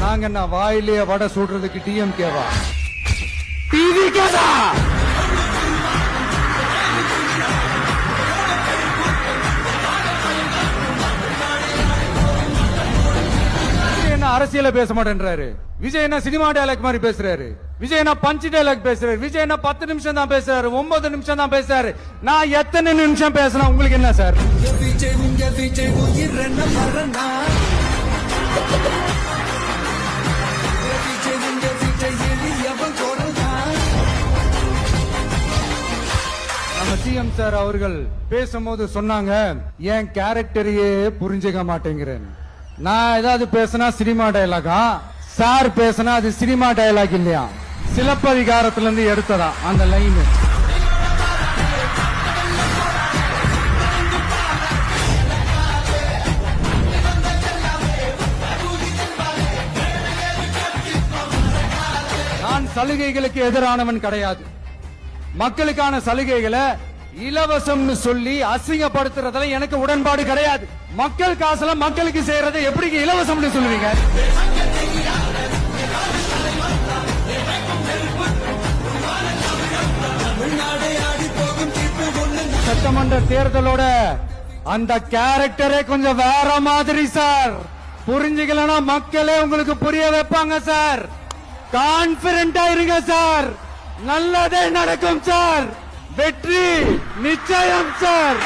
நாங்க என்ன வாயிலேயே வடை சுடுறதுக்கு டிஎம்கேவா டிவிகேதா? அரசியல பேச மாட்டேன்றாரு. விஜய் என்ன சினிமா டயலாக் மாதிரி பேசுறாரு. விஜய் என்ன பஞ்ச் டயலாக் பேசுறாரு. விஜய் என்ன 10 நிமிஷம் தான் பேசுறாரு, 9 நிமிஷம் தான் பேசுறாரு. நான் எத்தனை நிமிஷம் பேசினா உங்களுக்கு என்ன சார்? நம்ம சிஎம் சார் அவர்கள் பேசும்போது சொன்னாங்க, என் கேரக்டரையே புரிஞ்சுக்க மாட்டேங்கிறேன். நான் ஏதாவது பேசினா சினிமா டயலாகா, சார் பேசினா அது சினிமா டயலாக் இல்லையா, சிலப்பதிகாரத்திலிருந்து எடுத்ததா அந்த லைன். நான் சலுகைகளுக்கு எதிரானவன் கிடையாது. மக்களுக்கான சலுகைகளை இலவசம்னு சொல்லி அசிங்கப்படுத்துறதுல எனக்கு உடன்பாடு கிடையாது. மக்கள் காசுல மக்களுக்கு செய்யறதை எப்படி இலவசம்னு சொல்லுவீங்க? சட்டமன்ற தேர்தலோட அந்த கேரக்டரே கொஞ்சம் வேற மாதிரி சார். புரிஞ்சுக்கலன்னா மக்களே உங்களுக்கு புரிய வைப்பாங்க சார். கான்பிடண்டா இருங்க சார், நல்லதே நடக்கும் சார். வெற்றி நிச்சயம் சார்.